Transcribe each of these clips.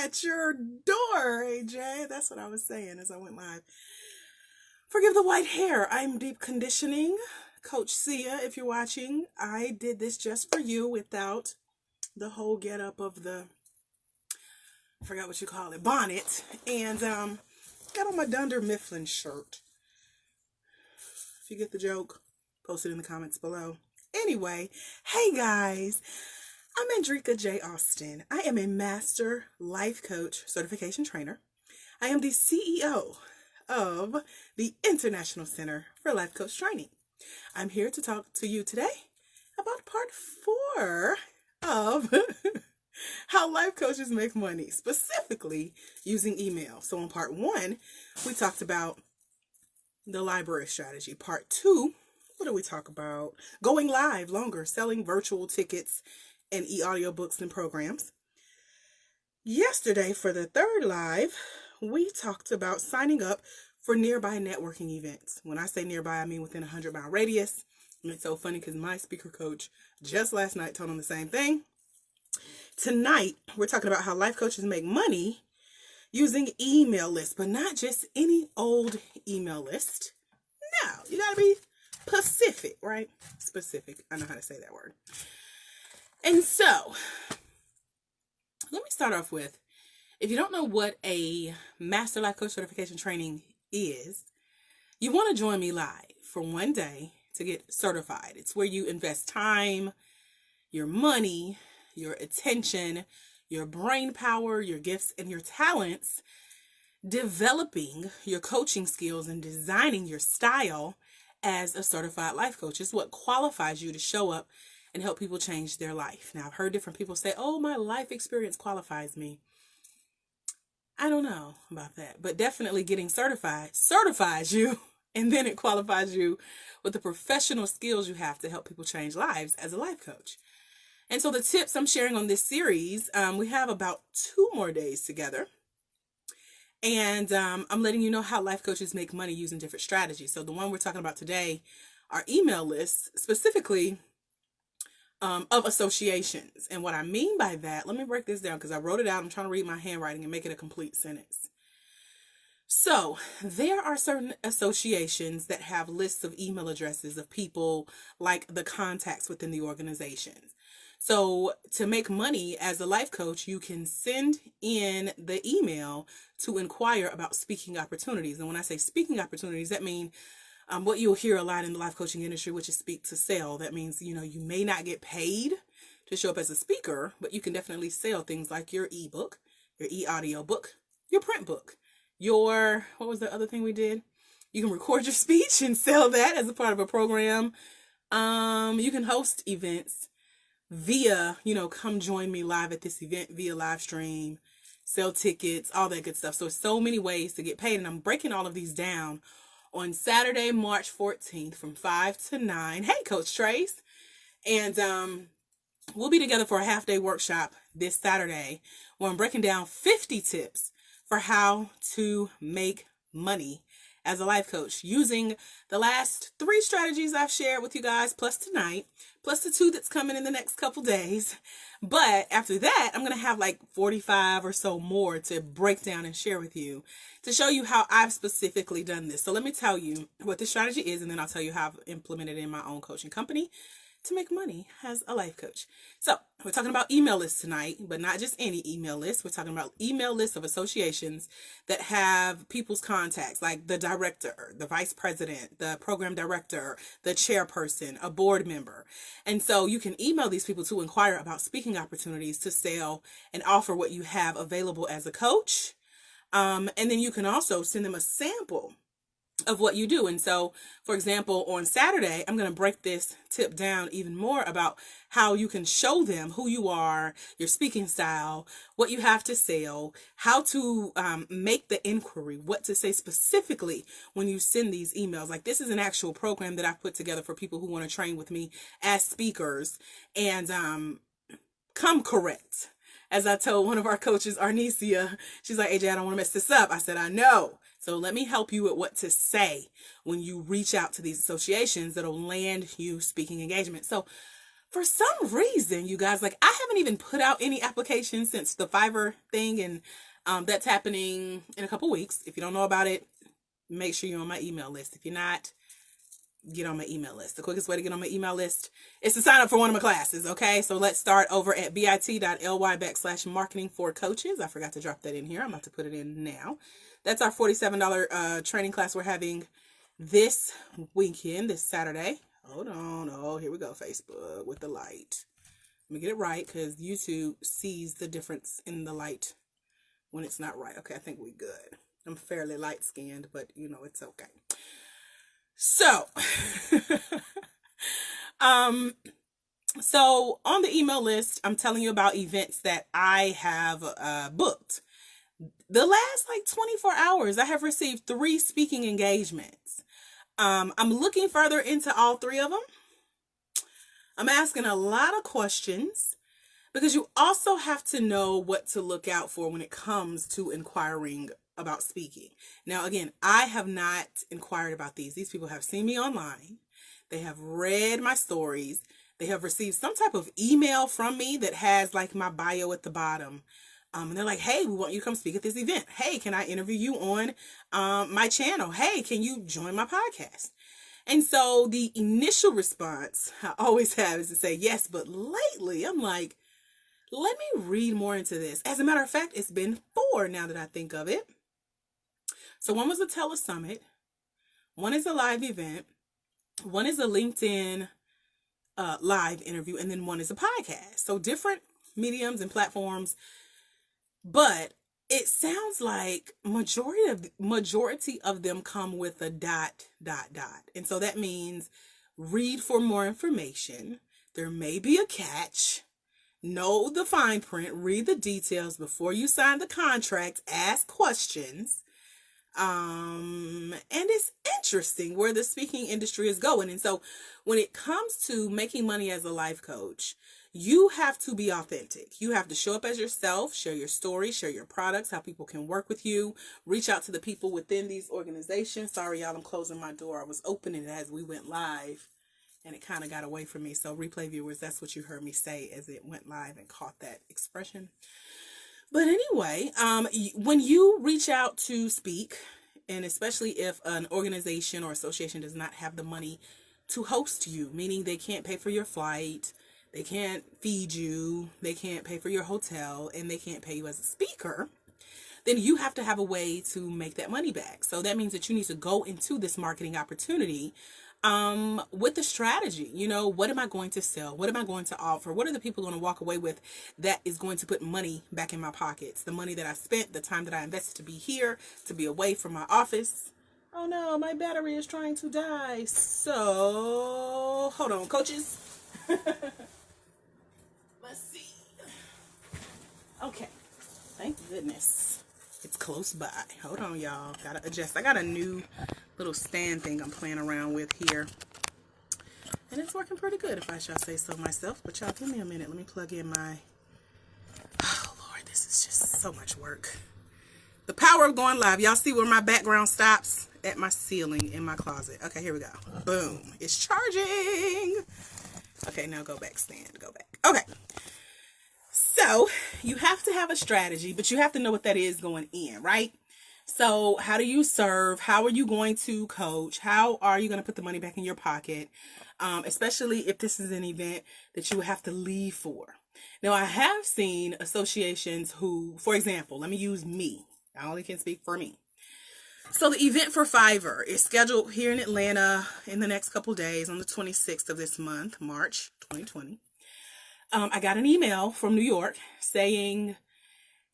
at your door, AJ. That's what I was saying as I went live. Forgive the white hair. I'm deep conditioning. Coach Sia, if you're watching, I did this just for you without the whole get up of the, I forgot what you call it, bonnet. And got on my Dunder Mifflin shirt. If you get the joke, post it in the comments below. Anyway, hey guys, I'm Andrika J. Austin. I am a Master Life Coach Certification Trainer. I am the CEO of the International Center for Life Coach Training. I'm here to talk to you today about part 4 of how life coaches make money, specifically using email. So in part 1, we talked about the library strategy. Part 2, what did we talk about? Going live longer, selling virtual tickets and e-audiobooks and programs. Yesterday, for the 3rd live, we talked about signing up for nearby networking events. When I say nearby, I mean within a 100-mile radius. And it's so funny because my speaker coach just last night told them the same thing. Tonight, we're talking about how life coaches make money using email lists, but not just any old email list. No, you gotta be specific, right? Specific. I know how to say that word. And so, let me start off with, if you don't know what a Master Life Coach Certification Training is, you want to join me live for one day to get certified. It's where you invest time, your money, your attention, your brain power, your gifts, and your talents, developing your coaching skills and designing your style as a certified life coach. It's what qualifies you to show up and help people change their life. Now, I've heard different people say, oh, my life experience qualifies me. I don't know about that, but definitely getting certified certifies you, and then it qualifies you with the professional skills you have to help people change lives as a life coach. And so the tips I'm sharing on this series, we have about 2 more days together. And I'm letting you know how life coaches make money using different strategies. So the one we're talking about today are email lists, specifically of associations. And what I mean by that, let me break this down because I wrote it out. I'm trying to read my handwriting and make it a complete sentence. So there are certain associations that have lists of email addresses of people, like the contacts within the organizations. So to make money as a life coach, you can send in the email to inquire about speaking opportunities. And when I say speaking opportunities, that means what you'll hear a lot in the life coaching industry, which is speak to sell. That means, you may not get paid to show up as a speaker, but you can definitely sell things like your ebook, your e-audio book, your print book, what was the other thing we did? You can record your speech and sell that as a part of a program. You can host events via, come join me live at this event via live stream, sell tickets, all that good stuff. So so many ways to get paid. And I'm breaking all of these down on Saturday, March 14th from 5 to 9. Hey, Coach Trace. And we'll be together for a half-day workshop this Saturday where I'm breaking down 50 tips for how to make money as a life coach using the last 3 strategies I've shared with you guys, plus tonight, plus the 2 that's coming in the next couple days. But after that, I'm going to have like 45 or so more to break down and share with you to show you how I've specifically done this. So let me tell you what this strategy is, and then I'll tell you how I've implemented it in my own coaching company to make money as a life coach. So we're talking about email lists tonight, but not just any email list. We're talking about email lists of associations that have people's contacts, like the director, the vice president, the program director, the chairperson, a board member. And so you can email these people to inquire about speaking opportunities to sell and offer what you have available as a coach. And then you can also send them a sample of what you do. And so, for example, on Saturday, I'm going to break this tip down even more about how you can show them who you are, your speaking style, what you have to sell, how to make the inquiry, what to say specifically when you send these emails. Like, this is an actual program that I've put together for people who want to train with me as speakers and come correct. As I told one of our coaches, Arnesia, she's like, AJ, I don't want to mess this up. I said, I know. So let me help you with what to say when you reach out to these associations that'll land you speaking engagement. So For some reason, you guys, like, I haven't even put out any applications since the Fiverr thing, and that's happening in a couple weeks. If you don't know about it, make sure you're on my email list. If you're not, get on my email list. The quickest way to get on my email list is to sign up for one of my classes, okay? So let's start over at bit.ly/marketing for coaches. I forgot to drop that in here. I'm about to put it in now. That's our $47 training class we're having this weekend, this Saturday. Hold on. Oh, here we go, Facebook with the light. Let me get it right because YouTube sees the difference in the light when it's not right. Okay, I think we're good. I'm fairly light-skinned, but, you know, it's okay. So, so on the email list, I'm telling you about events that I have booked. The last like 24 hours, I have received 3 speaking engagements. I'm looking further into all 3 of them. I'm asking a lot of questions because you also have to know what to look out for when it comes to inquiring about speaking. Now, again, I have not inquired about these. These people have seen me online. They have read my stories. They have received some type of email from me that has like my bio at the bottom. And they're like, hey, we want you to come speak at this event. Hey, can I interview you on my channel? Hey, can you join my podcast? And so the initial response I always have is to say yes, but lately I'm like, let me read more into this. As a matter of fact, it's been 4 now that I think of it. So one was a telesummit, one is a live event, one is a LinkedIn live interview, and then one is a podcast. So different mediums and platforms, but it sounds like majority of them come with a ... And so that means read for more information. There may be a catch. Know the fine print, read the details before you sign the contract, ask questions. And it's interesting where the speaking industry is going. And so when it comes to making money as a life coach, you have to be authentic. You have to show up as yourself, share your story, share your products, how people can work with you, reach out to the people within these organizations. Sorry, y'all, I'm closing my door. I was opening it as we went live and it kind of got away from me. So replay viewers, that's what you heard me say as it went live and caught that expression. But anyway, when you reach out to speak, and especially if an organization or association does not have the money to host you, meaning they can't pay for your flight, they can't feed you, they can't pay for your hotel, and they can't pay you as a speaker, then you have to have a way to make that money back. So that means that you need to go into this marketing opportunity with the strategy. You know, what am I going to sell? What am I going to offer? What are the people going to walk away with that is going to put money back in my pockets? The money that I spent, the time that I invested to be here, to be away from my office. Oh no, my battery is trying to die. So, hold on, coaches. Let's see. Okay, thank goodness. It's close by. Hold on, y'all. Gotta adjust. I got a new little stand thing I'm playing around with here. And it's working pretty good, if I shall say so myself. But y'all, give me a minute. Let me plug in my... Oh, Lord, this is just so much work. The power of going live. Y'all see where my background stops? At my ceiling in my closet. Okay, here we go. Boom. It's charging. Okay, now go back, stand. Go back. Okay. So, you have to have a strategy, but you have to know what that is going in, right? So, how do you serve? How are you going to coach? How are you going to put the money back in your pocket? Especially if this is an event that you have to leave for. Now, I have seen associations who, for example, let me use me. I only can speak for me. So the event for Fiverr is scheduled here in Atlanta in the next couple days on the 26th of this month, March 2020. I got an email from New York saying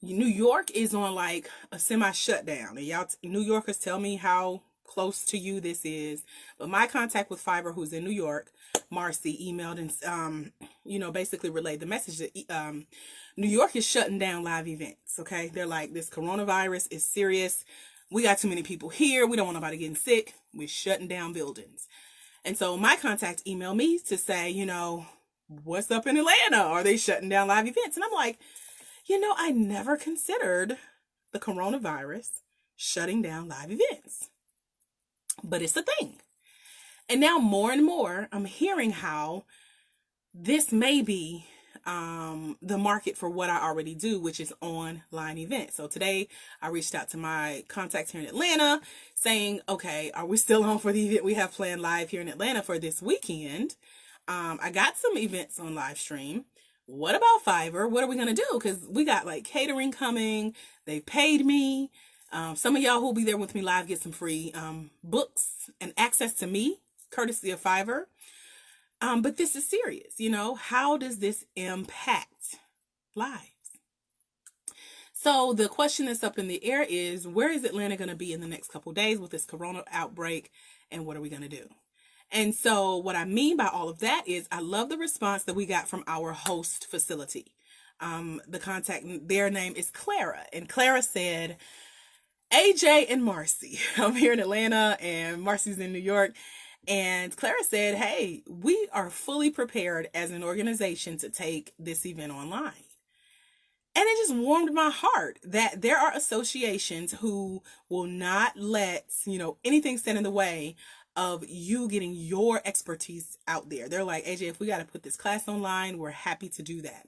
New York is on like a semi-shutdown. And y'all, New Yorkers, tell me how close to you this is. But my contact with Fiverr, who's in New York, Marcy, emailed and, basically relayed the message that New York is shutting down live events, okay? They're like, this coronavirus is serious. We got too many people here. We don't want nobody getting sick. We're shutting down buildings. And so my contact emailed me to say, what's up in Atlanta? Are they shutting down live events? And I'm like, I never considered the coronavirus shutting down live events. But it's a thing. And now more and more, I'm hearing how this may be the market for what I already do, which is online events. So today I reached out to my contacts here in Atlanta saying, okay, are we still on for the event we have planned live here in Atlanta for this weekend? I got some events on live stream. What about Fiverr? What are we going to do? Because we got like catering coming. They paid me. Some of y'all who'll be there with me live get some free books and access to me, courtesy of Fiverr. But this is serious, you know, how does this impact lives? So the question that's up in the air is, where is Atlanta going to be in the next couple of days with this corona outbreak, and what are we going to do? And so what I mean by all of that is I love the response that we got from our host facility. The contact, their name is Clara, and Clara said, AJ and Marcy, I'm here in Atlanta and Marcy's in New York. And Clara said, hey, we are fully prepared as an organization to take this event online. And it just warmed my heart that there are associations who will not let, you know, anything stand in the way of you getting your expertise out there. They're like, AJ, if we got to put this class online, we're happy to do that.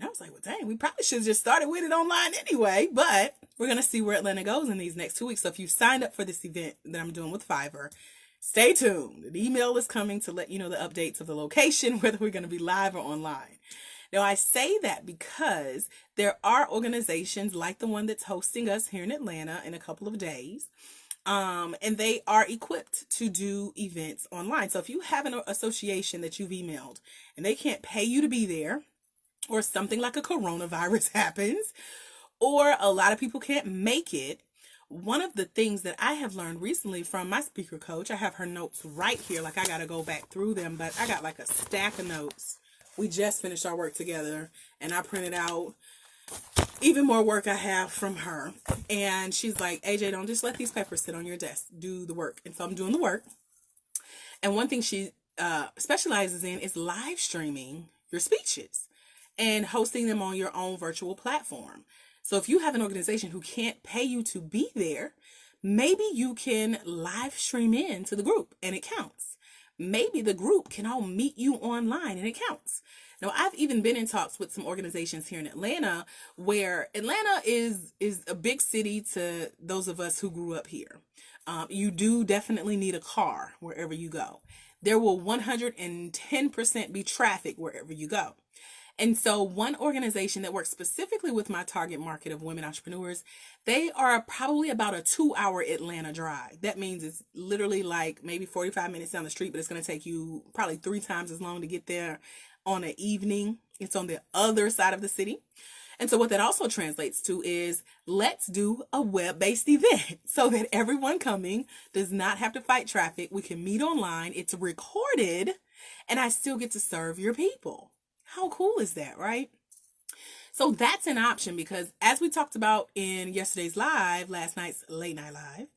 And I was like, well, dang, we probably should have just started with it online anyway, but we're going to see where Atlanta goes in these next 2 weeks. So if you signed up for this event that I'm doing with Fiverr, stay tuned. The email is coming to let you know the updates of the location, whether we're going to be live or online. Now, I say that because there are organizations like the one that's hosting us here in Atlanta in a couple of days, and they are equipped to do events online. So if you have an association that you've emailed and they can't pay you to be there, or something like a coronavirus happens, or a lot of people can't make it, one of the things that I have learned recently from my speaker coach, I have her notes right here, like I got to go back through them, but I got like a stack of notes. We just finished our work together, and I printed out even more work I have from her. And she's like, AJ, don't just let these papers sit on your desk. Do the work. And so I'm doing the work. And one thing she specializes in is live streaming your speeches and hosting them on your own virtual platform. So if you have an organization who can't pay you to be there, maybe you can live stream in to the group and it counts. Maybe the group can all meet you online and it counts. Now, I've even been in talks with some organizations here in Atlanta, where Atlanta is a big city to those of us who grew up here. You do definitely need a car wherever you go. There will 110% be traffic wherever you go. And so one organization that works specifically with my target market of women entrepreneurs, they are probably about a 2-hour Atlanta drive. That means it's literally like maybe 45 minutes down the street, but it's going to take you probably 3 times as long to get there on an evening. It's on the other side of the city. And so what that also translates to is, let's do a web-based event so that everyone coming does not have to fight traffic. We can meet online. It's recorded, and I still get to serve your people. How cool is that, right? So that's an option, because as we talked about in yesterday's live, last night's late night live,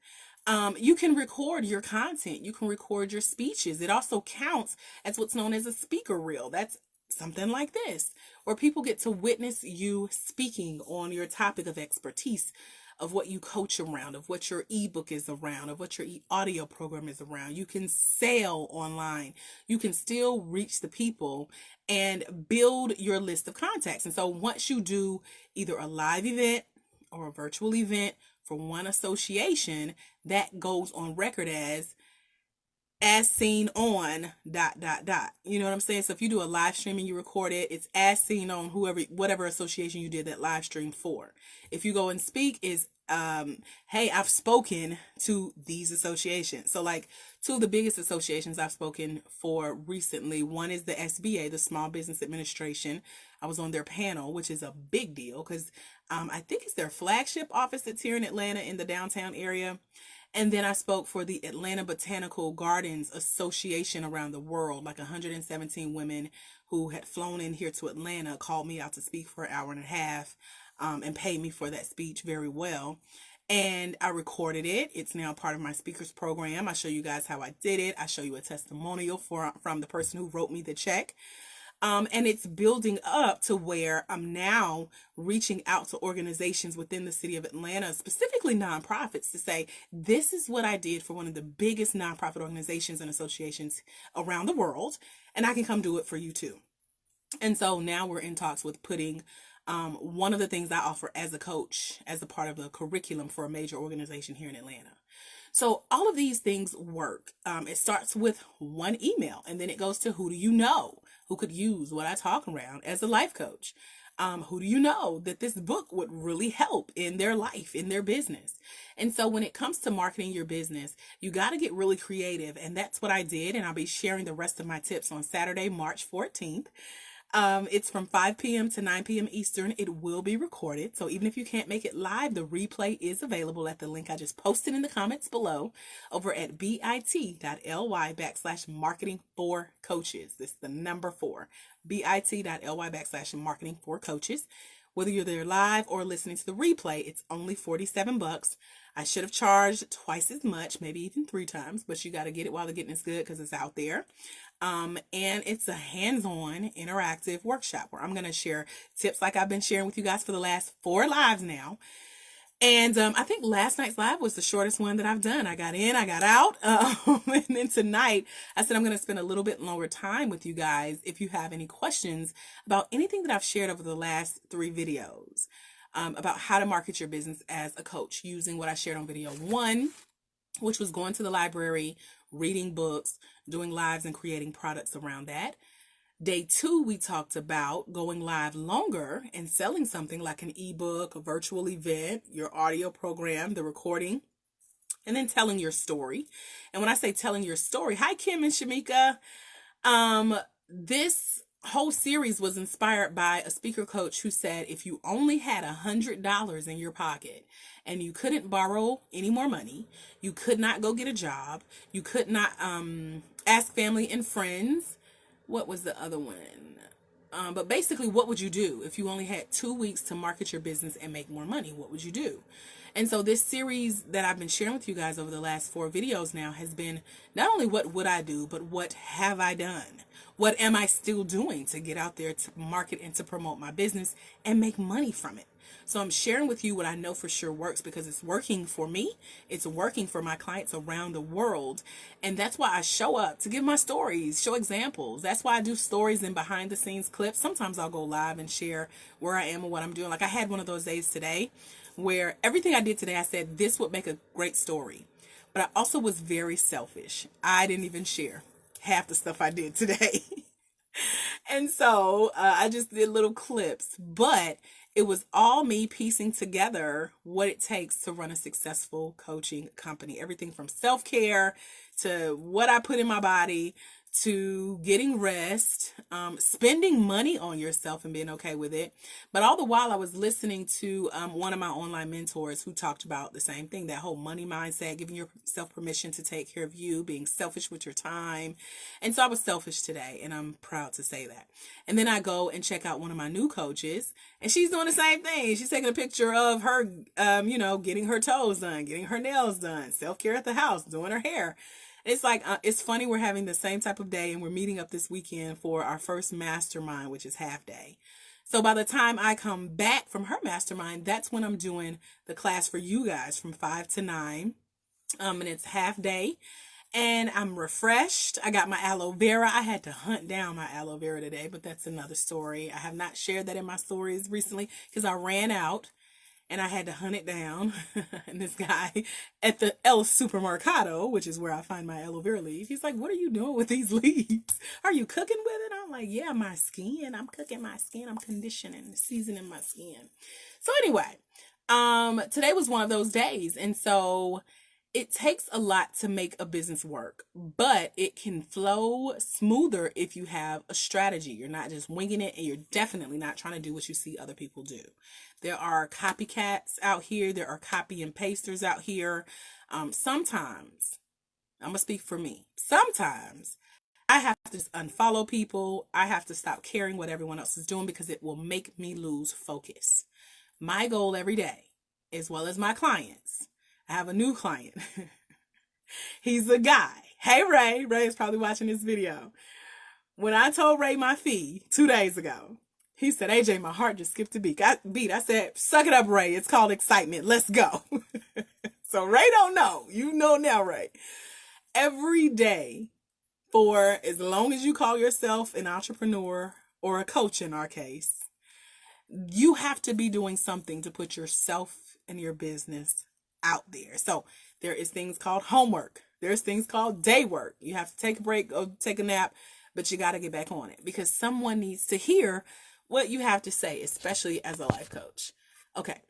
you can record your content. You can record your speeches. It also counts as what's known as a speaker reel. That's something like this, where people get to witness you speaking on your topic of expertise, of what you coach around, of what your ebook is around, of what your audio program is around. You can sell online. You can still reach the people and build your list of contacts. And so once you do either a live event or a virtual event for one association, that goes on record as seen on ... You know what I'm saying? So if you do a live stream and you record it, it's as seen on whatever association you did that live stream for. If you go and speak, is hey, I've spoken to these associations. So like 2 of the biggest associations I've spoken for recently, one is the SBA, the Small Business Administration. I was on their panel, which is a big deal because I think it's their flagship office that's here in Atlanta in the downtown area. And then I spoke for the Atlanta Botanical Gardens Association around the world. Like 117 women who had flown in here to Atlanta called me out to speak for an hour and a half, and paid me for that speech very well. And I recorded it. It's now part of my speakers program. I show you guys how I did it. I show you a testimonial from the person who wrote me the check. And it's building up to where I'm now reaching out to organizations within the city of Atlanta, specifically nonprofits, to say, this is what I did for one of the biggest nonprofit organizations and associations around the world, and I can come do it for you too. And so now we're in talks with putting one of the things I offer as a coach as a part of the curriculum for a major organization here in Atlanta. So all of these things work. It starts with one email, and then it goes to who do you know who could use what I talk around as a life coach? Who do you know that this book would really help in their life, in their business? And so when it comes to marketing your business, you got to get really creative. And that's what I did. And I'll be sharing the rest of my tips on Saturday, March 14th. It's from 5 p.m. to 9 p.m. Eastern. It will be recorded. So even if you can't make it live, the replay is available at the link I just posted in the comments below over at bit.ly/marketing for coaches. This is the number 4, bit.ly/marketing for coaches. Whether you're there live or listening to the replay, it's only $47. I should have charged twice as much, maybe even 3 times, but you got to get it while the getting is good because it's out there. And it's a hands-on interactive workshop where I'm going to share tips like I've been sharing with you guys for the last 4 lives now. And I think last night's live was the shortest one that I've done. I got in, I got out. And then tonight, I said I'm going to spend a little bit longer time with you guys if you have any questions about anything that I've shared over the last 3 videos about how to market your business as a coach using what I shared on video 1, which was going to the library, reading books, doing lives and creating products around that. Day 2, we talked about going live longer and selling something like an ebook, a virtual event, your audio program, the recording, and then telling your story. And when I say telling your story, hi Kim and Shamika. This whole series was inspired by a speaker coach who said if you only had $100 in your pocket and you couldn't borrow any more money, you could not go get a job, you could not ask family and friends. What was the other one? But basically, what would you do if you only had 2 weeks to market your business and make more money? What would you do? And so this series that I've been sharing with you guys over the last 4 videos now has been not only what would I do, but what have I done? What am I still doing to get out there to market and to promote my business and make money from it? So I'm sharing with you what I know for sure works because it's working for me. It's working for my clients around the world. And that's why I show up to give my stories, show examples. That's why I do stories and behind the scenes clips. Sometimes I'll go live and share where I am and what I'm doing. Like I had one of those days today where everything I did today, I said this would make a great story. But I also was very selfish. I didn't even share half the stuff I did today. And so I just did little clips, but it was all me piecing together what it takes to run a successful coaching company. Everything from self-care to what I put in my body to getting rest, spending money on yourself and being okay with it. But all the while I was listening to one of my online mentors who talked about the same thing, that whole money mindset, giving yourself permission to take care of you, being selfish with your time. And so I was selfish today, and I'm proud to say that. And then I go and check out one of my new coaches, and she's doing the same thing. She's taking a picture of her, getting her toes done, getting her nails done, self-care at the house, doing her hair. It's like, it's funny, we're having the same type of day and we're meeting up this weekend for our first mastermind, which is half day. So by the time I come back from her mastermind, that's when I'm doing the class for you guys from 5 to 9. And it's half day and I'm refreshed. I got my aloe vera. I had to hunt down my aloe vera today, but that's another story. I have not shared that in my stories recently because I ran out. And I had to hunt it down. And this guy at the El Supermercado, which is where I find my aloe vera leaf, he's like, what are you doing with these leaves? Are you cooking with it? I'm like, yeah, my skin. I'm cooking my skin. I'm conditioning, seasoning my skin. So anyway, today was one of those days. And so it takes a lot to make a business work, but it can flow smoother if you have a strategy. You're not just winging it, and you're definitely not trying to do what you see other people do. There are copycats out here. There are copy and pasters out here. Sometimes, I'm going to speak for me. Sometimes I have to just unfollow people. I have to stop caring what everyone else is doing because it will make me lose focus. My goal every day, as well as my clients, I have a new client. He's a guy. Hey, Ray. Ray is probably watching this video. When I told Ray my fee 2 days ago, he said, AJ, my heart just skipped a beat. I said, suck it up, Ray. It's called excitement. Let's go. So Ray don't know. You know now, Ray. Every day for as long as you call yourself an entrepreneur or a coach in our case, you have to be doing something to put yourself and your business out there. So there is things called homework. There's things called day work. You have to take a break, go take a nap, but you got to get back on it because someone needs to hear what you have to say, especially as a life coach. Okay.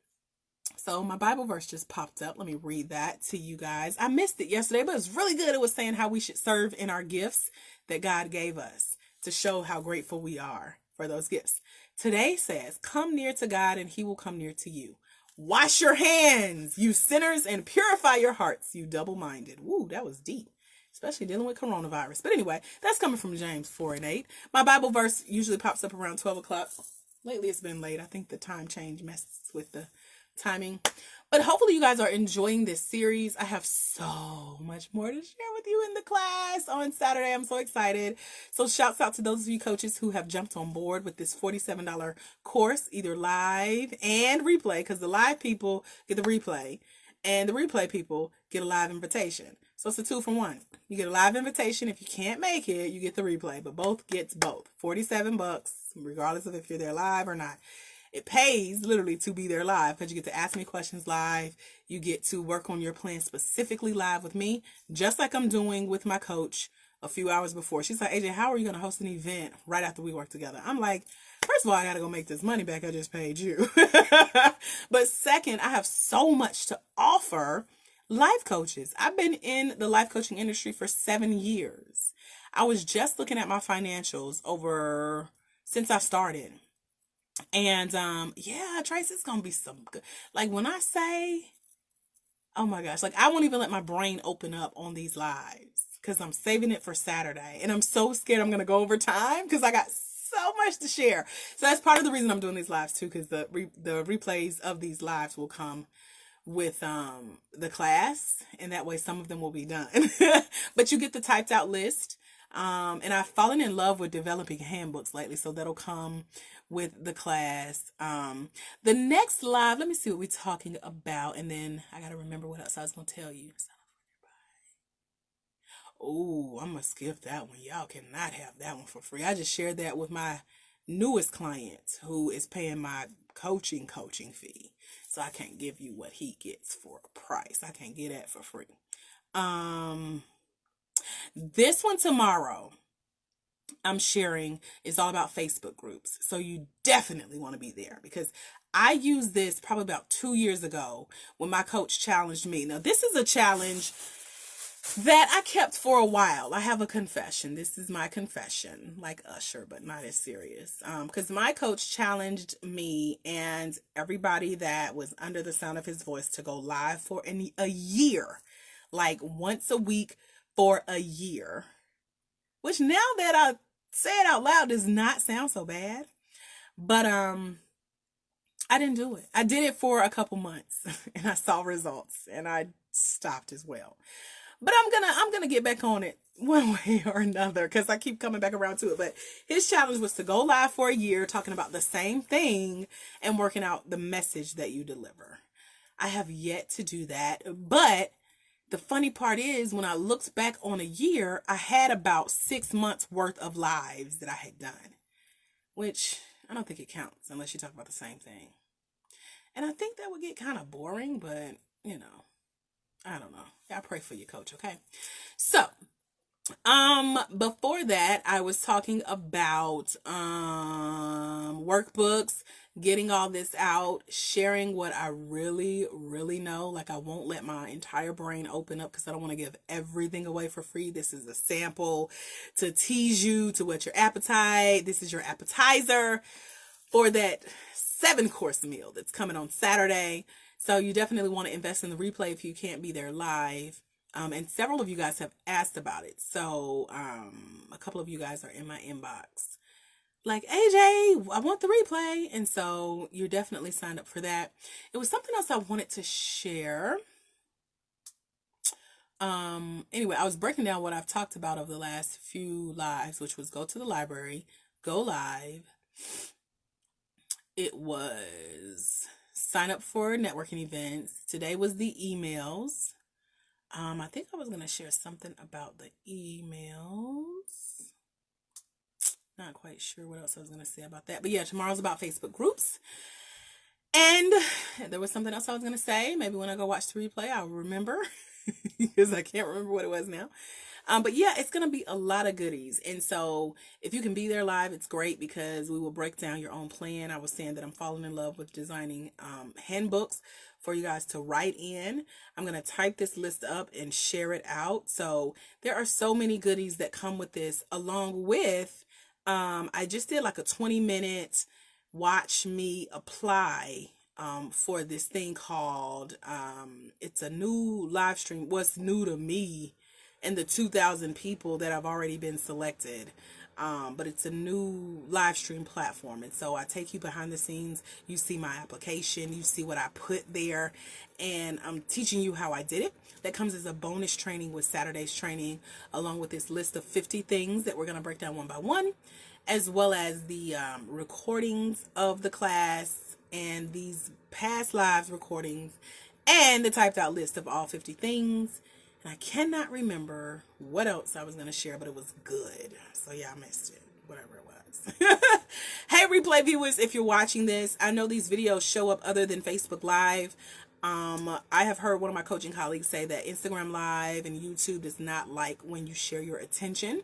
So my Bible verse just popped up. Let me read that to you guys. I missed it yesterday, but it was really good. It was saying how we should serve in our gifts that God gave us to show how grateful we are for those gifts. Today says, come near to God and he will come near to you. Wash your hands, you sinners, and purify your hearts, you double-minded. Woo, that was deep, especially dealing with coronavirus. But anyway, that's coming from James 4:8. My Bible verse usually pops up around 12 o'clock. Lately, it's been late. I think the time change messes with the timing. But hopefully you guys are enjoying this series. I have so much more to share with you in the class on Saturday. I'm so excited. So shouts out to those of you coaches who have jumped on board with this $47 course, either live and replay, because the live people get the replay and the replay people get a live invitation. So it's a 2-for-1. You get a live invitation. If you can't make it, you get the replay, but both gets both. $47, regardless of if you're there live or not. It pays literally to be there live because you get to ask me questions live. You get to work on your plan specifically live with me, just like I'm doing with my coach a few hours before. She's like, AJ, how are you going to host an event right after we work together? I'm like, first of all, I got to go make this money back I just paid you. But second, I have so much to offer life coaches. I've been in the life coaching industry for 7 years. I was just looking at my financials over since I started. And yeah, Trace, it's gonna be some good. Like when I say, oh my gosh, like I won't even let my brain open up on these lives because I'm saving it for Saturday, and I'm so scared I'm gonna go over time because I got so much to share. So that's part of the reason I'm doing these lives too, because the replays of these lives will come with the class, and that way some of them will be done. But you get the typed out list. And I've fallen in love with developing handbooks lately, so that'll come with the class. The next live, let me see what we're talking about, and then I gotta remember what else I was gonna tell you. Oh, I'm gonna skip that one. Y'all cannot have that one for free. I just shared that with my newest client who is paying my coaching fee. So I can't give you what he gets for a price. I can't get that for free. This one tomorrow I'm sharing is all about Facebook groups. So you definitely want to be there because I used this probably about 2 years ago when my coach challenged me. Now, this is a challenge that I kept for a while. I have a confession. This is my confession, like Usher, but not as serious. Because my coach challenged me and everybody that was under the sound of his voice to go live for a year, like once a week for a year. Which now that I say it out loud does not sound so bad. But I didn't do it. I did it for a couple months and I saw results and I stopped as well. But I'm gonna get back on it one way or another because I keep coming back around to it. But his challenge was to go live for a year talking about the same thing and working out the message that you deliver. I have yet to do that, but the funny part is when I looked back on a year, I had about 6 months worth of lives that I had done, which I don't think it counts unless you talk about the same thing. And I think that would get kind of boring, but you know, I don't know. I pray for you, coach. Okay. So, before that, I was talking about, workbooks, getting all this out, sharing what I really, really know. Like I won't let my entire brain open up because I don't want to give everything away for free. This is a sample to tease you, to whet your appetite. This is your appetizer for that 7-course meal that's coming on Saturday. So you definitely want to invest in the replay if you can't be there live. And several of you guys have asked about it. So a couple of you guys are in my inbox like, AJ, I want the replay. And so you're definitely signed up for that. It was something else I wanted to share. Anyway, I was breaking down what I've talked about over the last few lives, which was go to the library, go live. It was sign up for networking events. Today was the emails. I think I was going to share something about the emails. Not quite sure what else I was going to say about that. But yeah, tomorrow's about Facebook groups. And there was something else I was going to say. Maybe when I go watch the replay, I'll remember because I can't remember what it was now. But yeah, it's going to be a lot of goodies. And so if you can be there live, it's great because we will break down your own plan. I was saying that I'm falling in love with designing handbooks for you guys to write in. I'm going to type this list up and share it out. So there are so many goodies that come with this, along with I just did like a 20-minute watch me apply for this thing called it's a new live stream. What's new to me and the 2,000 people that have already been selected. But it's a new live stream platform. And so I take you behind the scenes. You see my application. You see what I put there. And I'm teaching you how I did it. That comes as a bonus training with Saturday's training, along with this list of 50 things that we're going to break down one by one, as well as the recordings of the class and these past live recordings and the typed out list of all 50 things. And I cannot remember what else I was going to share, but it was good. So yeah, I missed it, whatever it was. Hey, replay viewers, if you're watching this, I know these videos show up other than Facebook Live. I have heard one of my coaching colleagues say that Instagram Live and YouTube does not like when you share your attention.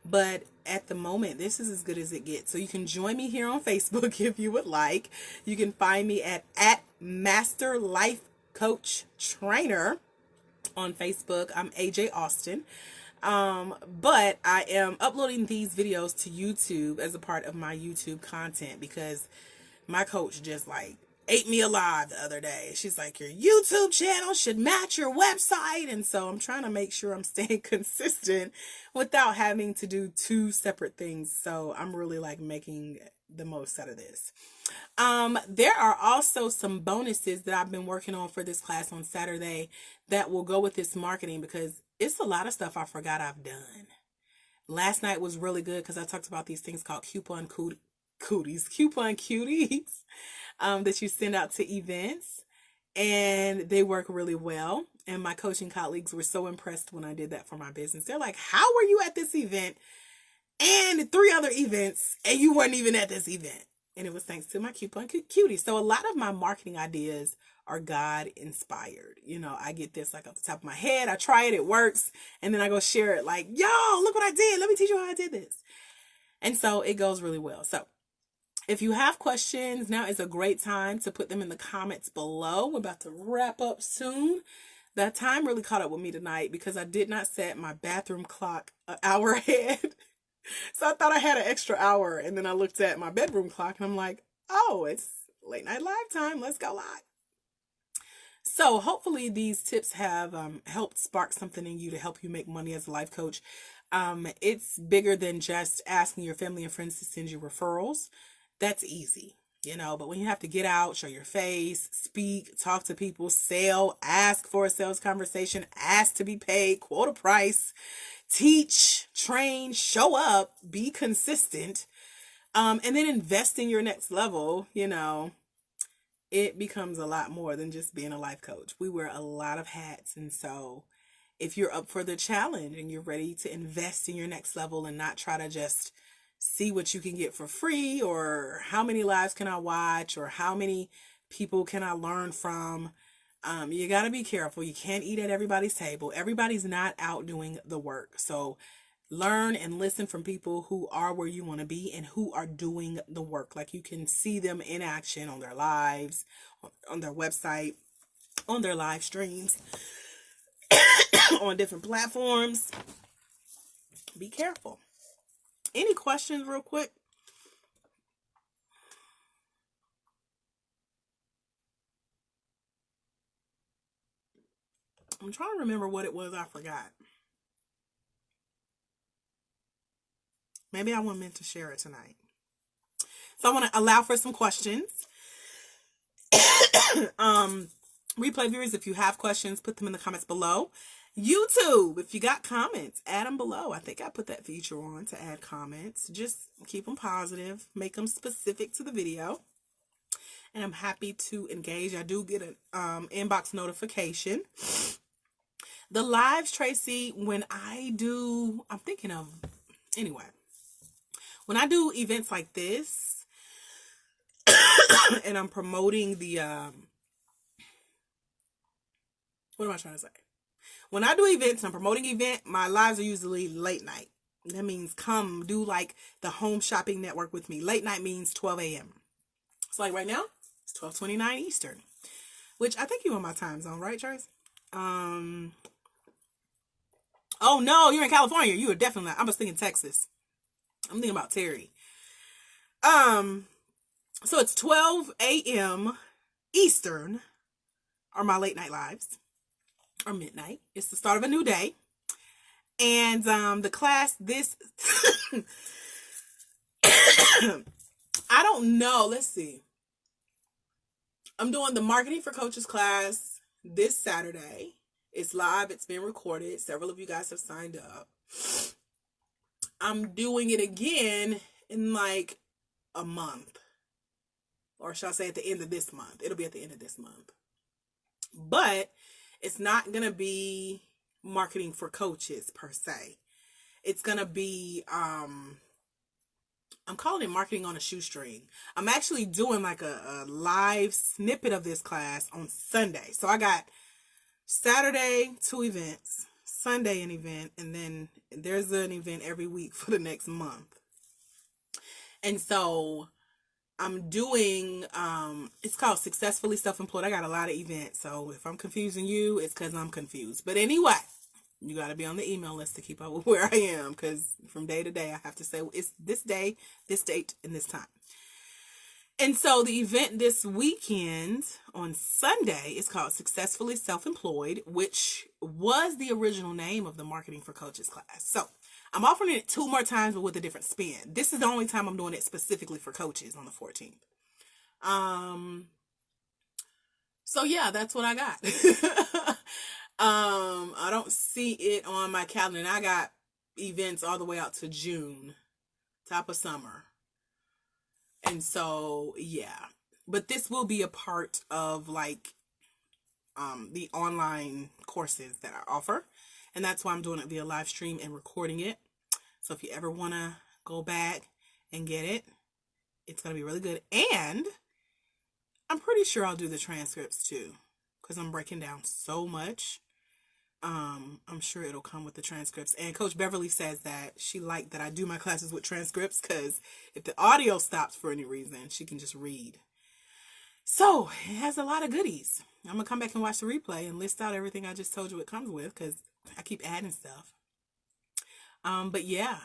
But at the moment, this is as good as it gets. So you can join me here on Facebook if you would like. You can find me at Master Life Coach Trainer on Facebook. I'm AJ Austin. But I am uploading these videos to YouTube as a part of my YouTube content because my coach just like ate me alive the other day. She's like, your YouTube channel should match your website. And so I'm trying to make sure I'm staying consistent without having to do two separate things. So I'm really like making the most out of this. There are also some bonuses that I've been working on for this class on Saturday that will go with this marketing because it's a lot of stuff I forgot I've done. Last night was really good because I talked about these things called coupon cuties that you send out to events, and they work really well. And my coaching colleagues were so impressed when I did that for my business. They're like, how were you at this event and 3 other events and you weren't even at this event? And it was thanks to my coupon cuties. So a lot of my marketing ideas are God inspired. You know, I get this like off the top of my head. I try it, it works. And then I go share it like, yo, look what I did. Let me teach you how I did this. And so it goes really well. So if you have questions, now is a great time to put them in the comments below. We're about to wrap up soon. That time really caught up with me tonight because I did not set my bathroom clock an hour ahead. So I thought I had an extra hour. And then I looked at my bedroom clock and I'm like, oh, it's late night live time. Let's go live. So hopefully these tips have helped spark something in you to help you make money as a life coach. It's bigger than just asking your family and friends to send you referrals. That's easy, you know, but when you have to get out, show your face, speak, talk to people, sell, ask for a sales conversation, ask to be paid, quote a price, teach, train, show up, be consistent, and then invest in your next level, you know, it becomes a lot more than just being a life coach. We wear a lot of hats. And so if you're up for the challenge and you're ready to invest in your next level and not try to just see what you can get for free or how many lives can I watch or how many people can I learn from, you got to be careful. You can't eat at everybody's table. Everybody's not out doing the work. So learn and listen from people who are where you want to be and who are doing the work. Like you can see them in action on their lives, on their website, on their live streams, on different platforms. Be careful. Any questions real quick? I'm trying to remember what it was I forgot. Maybe I wasn't meant to share it tonight. So I want to allow for some questions. Replay viewers, if you have questions, put them in the comments below. YouTube, if you got comments, add them below. I think I put that feature on to add comments. Just keep them positive, make them specific to the video. And I'm happy to engage. I do get an inbox notification. The lives, Tracy, when I do, I'm thinking of, anyway, When I do events like this and I'm promoting the, what am I trying to say? When I do events, I'm promoting event, my lives are usually late night. That means come do like the home shopping network with me. Late night means 12 a.m. So like right now, it's 12:29 Eastern, which I think you're on my time zone, right, Charles? Oh no, you're in California. You are definitely not. I was thinking Texas. I'm thinking about Terry. So it's 12 a.m. Eastern are my late night lives, or midnight. It's the start of a new day. And the class this I don't know. Let's see. I'm doing the marketing for coaches class this Saturday. It's live. It's been recorded. Several of you guys have signed up. I'm doing it again in like a month. Or shall I say at the end of this month. It'll be at the end of this month. But it's not going to be marketing for coaches per se. It's going to be, I'm calling it marketing on a shoestring. I'm actually doing like a live snippet of this class on Sunday. So I got Saturday, 2 events, Sunday an event, and then there's an event every week for the next month. And so I'm doing, it's called Successfully Self-Employed. I got a lot of events, so if I'm confusing you, it's because I'm confused. But anyway, you got to be on the email list to keep up with where I am, because from day to day, I have to say, it's this day, this date, and this time. And so the event this weekend on Sunday is called Successfully Self-Employed, which was the original name of the Marketing for Coaches class. So I'm offering it 2 more times, but with a different spin. This is the only time I'm doing it specifically for coaches on the 14th. So yeah, that's what I got. I don't see it on my calendar, and I got events all the way out to June, top of summer. And so, yeah, but this will be a part of like, the online courses that I offer. And that's why I'm doing it via live stream and recording it. So if you ever want to go back and get it, it's going to be really good. And I'm pretty sure I'll do the transcripts too, because I'm breaking down so much. I'm sure it'll come with the transcripts. And Coach Beverly says that she liked that I do my classes with transcripts, because if the audio stops for any reason, she can just read. So it has a lot of goodies. I'm going to come back and watch the replay and list out everything I just told you it comes with, because I keep adding stuff. But yeah,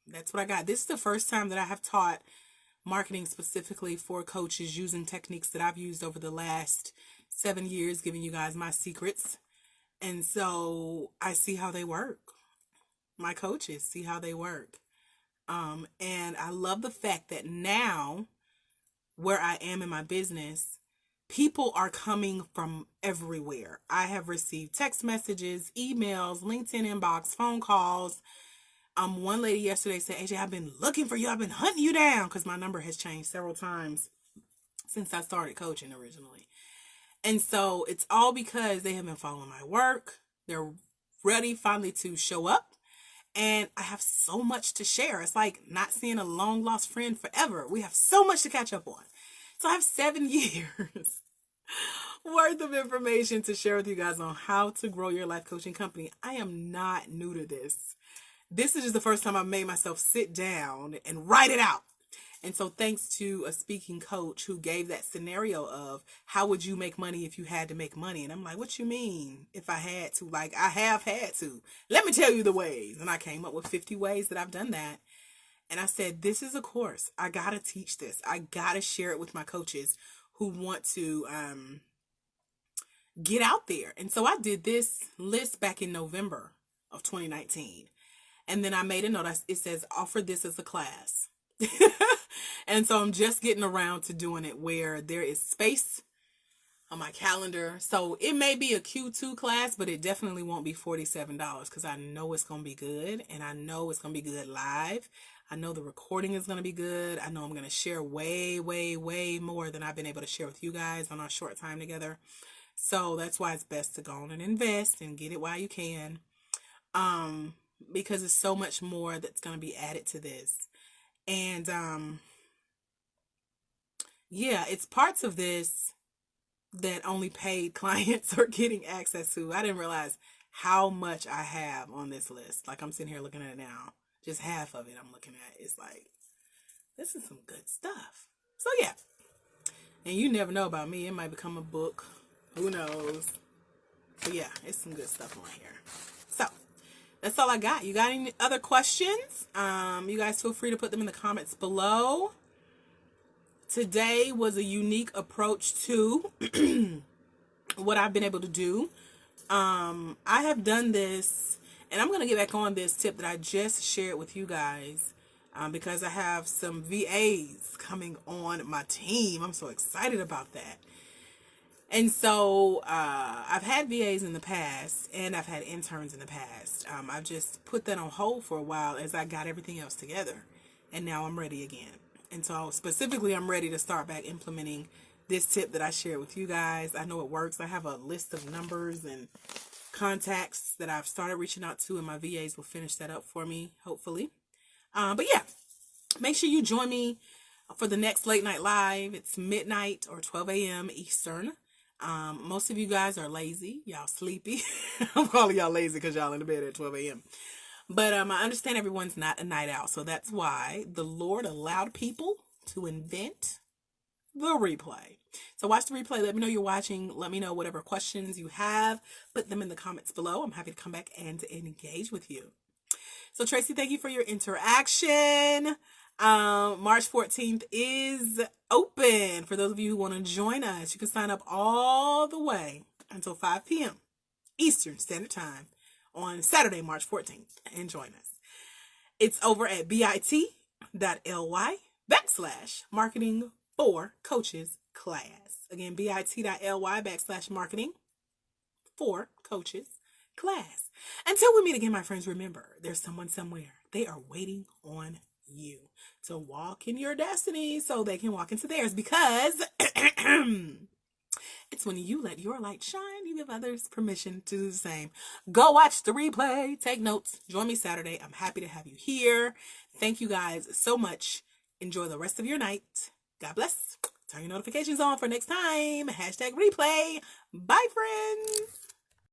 that's what I got. This is the first time that I have taught marketing specifically for coaches using techniques that I've used over the last 7 years, giving you guys my secrets. And so I see how they work. My coaches see how they work. And I love the fact that now, where I am in my business, people are coming from everywhere. I have received text messages, emails, LinkedIn inbox, phone calls. One lady yesterday said, AJ, I've been looking for you. I've been hunting you down, because my number has changed several times since I started coaching originally. And so it's all because they have been following my work. They're ready finally to show up. And I have so much to share. It's like not seeing a long lost friend forever. We have so much to catch up on. So I have 7 years worth of information to share with you guys on how to grow your life coaching company. I am not new to this. This is just the first time I've made myself sit down and write it out. And so thanks to a speaking coach who gave that scenario of how would you make money if you had to make money? And I'm like, what you mean if I had to? Like, I have had to. Let me tell you the ways. And I came up with 50 ways that I've done that. And I said, this is a course. I got to teach this. I got to share it with my coaches who want to get out there. And so I did this list back in November of 2019. And then I made a note. It says, offer this as a class. And so I'm just getting around to doing it where there is space on my calendar. So it may be a Q2 class, but it definitely won't be $47, because I know it's going to be good. And I know it's going to be good live. I know the recording is going to be good. I know I'm going to share way, way, way more than I've been able to share with you guys on our short time together. So that's why it's best to go on and invest and get it while you can. Because there's so much more that's going to be added to this. And yeah, it's parts of this that only paid clients are getting access to. I didn't realize how much I have on this list. Like, I'm sitting here looking at it now. Just half of it I'm looking at. It's like, this is some good stuff. So yeah. And you never know about me. It might become a book. Who knows? But yeah, it's some good stuff on here. So that's all I got. You got any other questions? You guys feel free to put them in the comments below. Today was a unique approach to what I've been able to do. I have done this, and I'm going to get back on this tip that I just shared with you guys, because I have some VAs coming on my team. I'm so excited about that. And so I've had VAs in the past, and I've had interns in the past. I've just put that on hold for a while as I got everything else together, and now I'm ready again. And so specifically, I'm ready to start back implementing this tip that I shared with you guys. I know it works. I have a list of numbers and contacts that I've started reaching out to, and my VAs will finish that up for me, hopefully. But yeah, make sure you join me for the next late night live. It's midnight or 12 a.m. Eastern. Most of you guys are lazy. Y'all sleepy. I'm calling y'all lazy because y'all in the bed at 12 a.m. But I understand everyone's not a night owl, so that's why the Lord allowed people to invent the replay. So watch the replay. Let me know you're watching. Let me know whatever questions you have. Put them in the comments below. I'm happy to come back and engage with you. So Tracy, thank you for your interaction. March 14th is open for those of you who want to join us. You can sign up all the way until 5 p.m. Eastern Standard Time on Saturday, March 14th, and join us. It's over at bit.ly/marketing for coaches class. Again, bit.ly/marketing for coaches class. Until we meet again, my friends, remember, there's someone somewhere. They are waiting on you to walk in your destiny so they can walk into theirs, because it's when you let your light shine, you give others permission to do the same. Go watch the replay. Take notes. Join me Saturday. I'm happy to have you here. Thank you guys so much. Enjoy the rest of your night. God bless. Turn your notifications on for next time. #replay. Bye, friends.